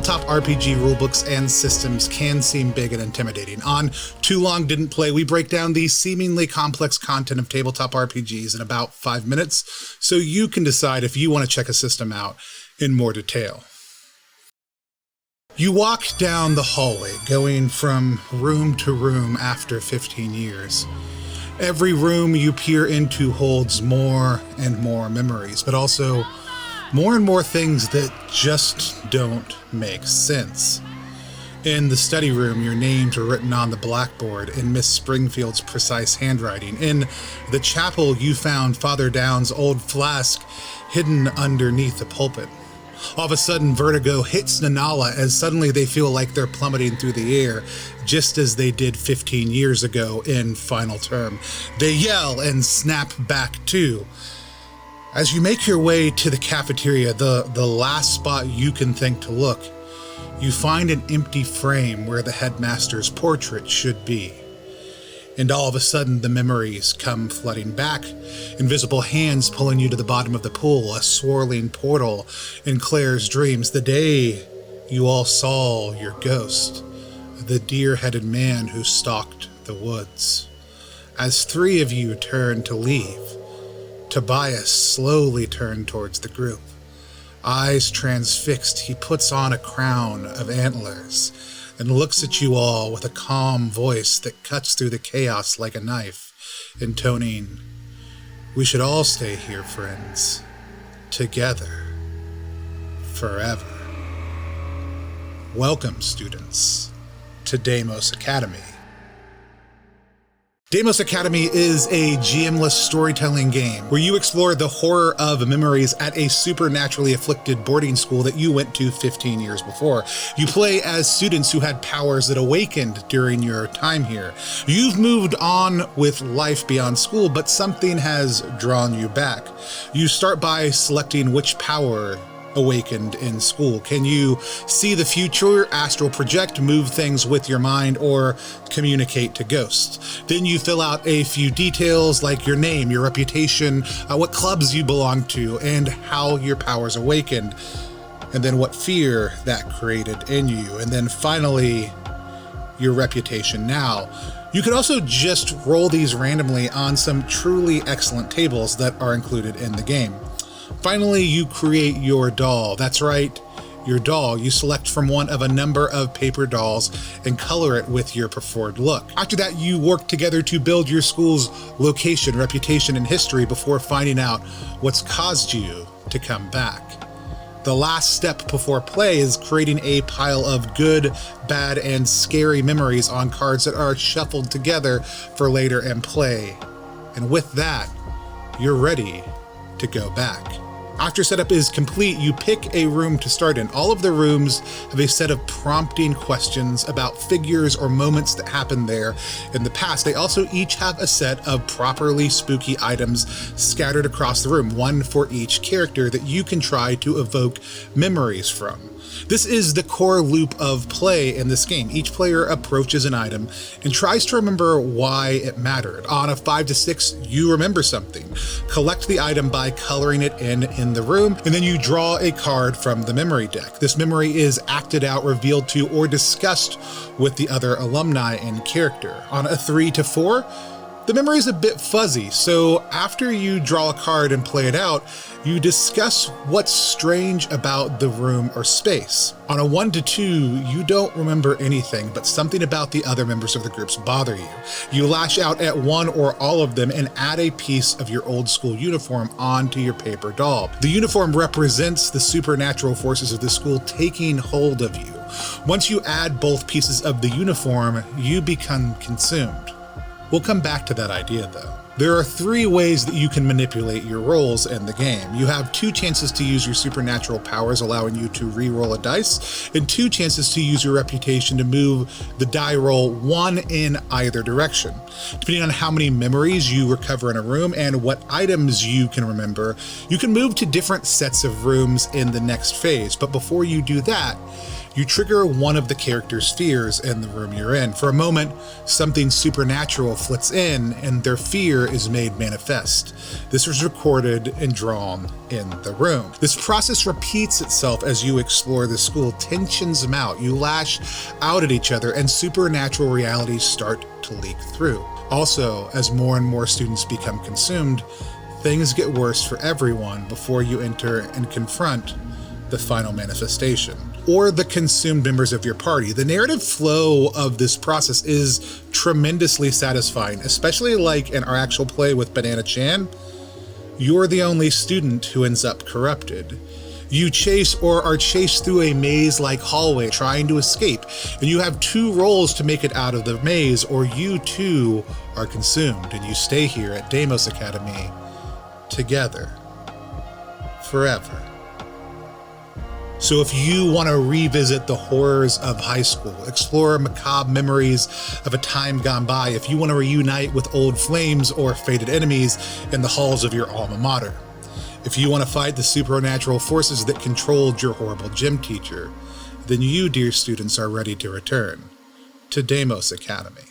tabletop RPG rulebooks and systems can seem big and intimidating. On Too Long Didn't Play, we break down the seemingly complex content of tabletop RPGs in about 5 minutes, so you can decide if you want to check a system out in more detail. You walk down the hallway, going from room to room after 15 years. Every room you peer into holds more and more memories, but also more and more things that just don't make sense. In the study room, your names are written on the blackboard in Miss Springfield's precise handwriting. In the chapel, you found Father Down's old flask hidden underneath the pulpit. All of a sudden, vertigo hits Nanala as suddenly they feel like they're plummeting through the air, just as they did 15 years ago in final term. They yell and snap back too. As you make your way to the cafeteria, the last spot you can think to look, you find an empty frame where the headmaster's portrait should be. And all of a sudden, the memories come flooding back. Invisible hands pulling you to the bottom of the pool, a swirling portal in Claire's dreams. The day you all saw your ghost, the deer-headed man who stalked the woods. As 3 of you turn to leave, Tobias slowly turned towards the group. Eyes transfixed, he puts on a crown of antlers and looks at you all with a calm voice that cuts through the chaos like a knife, intoning, "We should all stay here, friends, together, forever." Welcome, students, to Deimos Academy. Deimos Academy is a GM-less storytelling game where you explore the horror of memories at a supernaturally afflicted boarding school that you went to 15 years before. You play as students who had powers that awakened during your time here. You've moved on with life beyond school, but something has drawn you back. You start by selecting which power awakened in school. Can you see the future, astral project, move things with your mind, or communicate to ghosts? Then you fill out a few details like your name, your reputation, what clubs you belong to, and how your powers awakened, and then what fear that created in you, and then finally your reputation now. You could also just roll these randomly on some truly excellent tables that are included in the game. Finally, you create your doll. That's right, your doll. You select from one of a number of paper dolls and color it with your preferred look. After that, you work together to build your school's location, reputation, and history before finding out what's caused you to come back. The last step before play is creating a pile of good, bad, and scary memories on cards that are shuffled together for later in play. And with that, you're ready to go back. After setup is complete, you pick a room to start in. All of the rooms have a set of prompting questions about figures or moments that happened there in the past. They also each have a set of properly spooky items scattered across the room, one for each character that you can try to evoke memories from. This is the core loop of play in this game. Each player approaches an item and tries to remember why it mattered. On a 5 to 6, you remember something. Collect the item by coloring it in the room, and then you draw a card from the memory deck. This memory is acted out, revealed to, or discussed with the other alumni and character. On a 3 to 4, the memory is a bit fuzzy, so after you draw a card and play it out, you discuss what's strange about the room or space. On a 1 to 2, you don't remember anything, but something about the other members of the groups bother you. You lash out at one or all of them and add a piece of your old school uniform onto your paper doll. The uniform represents the supernatural forces of the school taking hold of you. Once you add both pieces of the uniform, you become consumed. We'll come back to that idea though. There are 3 ways that you can manipulate your rolls in the game. You have 2 chances to use your supernatural powers, allowing you to re-roll a dice, and 2 chances to use your reputation to move the die roll 1 in either direction. Depending on how many memories you recover in a room and what items you can remember, you can move to different sets of rooms in the next phase. But before you do that, You trigger one of the character's fears in the room you're in. For a moment, something supernatural flits in and their fear is made manifest. This was recorded and drawn in the room. This process repeats itself as you explore the school. Tensions mount, you lash out at each other, and supernatural realities start to leak through. Also, as more and more students become consumed, things get worse for everyone before you enter and confront the final manifestation, or the consumed members of your party. The narrative flow of this process is tremendously satisfying, especially like in our actual play with Banana Chan. You're the only student who ends up corrupted. You chase or are chased through a maze-like hallway trying to escape, and you have two roles to make it out of the maze, or you too are consumed, and you stay here at Deimos Academy together forever. So if you want to revisit the horrors of high school, explore macabre memories of a time gone by, if you want to reunite with old flames or faded enemies in the halls of your alma mater, if you want to fight the supernatural forces that controlled your horrible gym teacher, then you, dear students, are ready to return to Deimos Academy.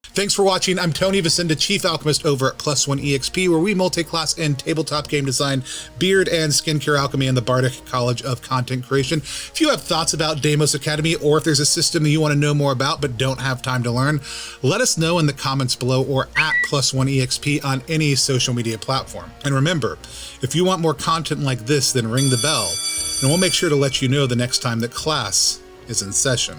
Thanks for watching. I'm Tony Vasinda, Chief Alchemist over at Plus One Exp, where we multi-class in tabletop game design, beard and skincare alchemy, and the Bardic College of Content Creation. If you have thoughts about Deimos Academy, or if there's a system that you want to know more about but don't have time to learn, let us know in the comments below or at Plus One Exp on any social media platform. And remember, if you want more content like this, then ring the bell, and we'll make sure to let you know the next time that class is in session.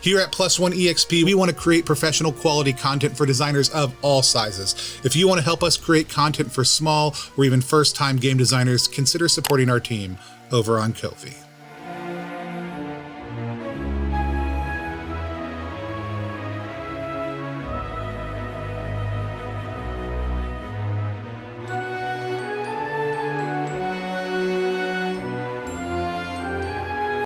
Here at Plus One Exp, we want to create professional quality content for designers of all sizes. If you want to help us create content for small or even first-time game designers, consider supporting our team over on Ko-fi.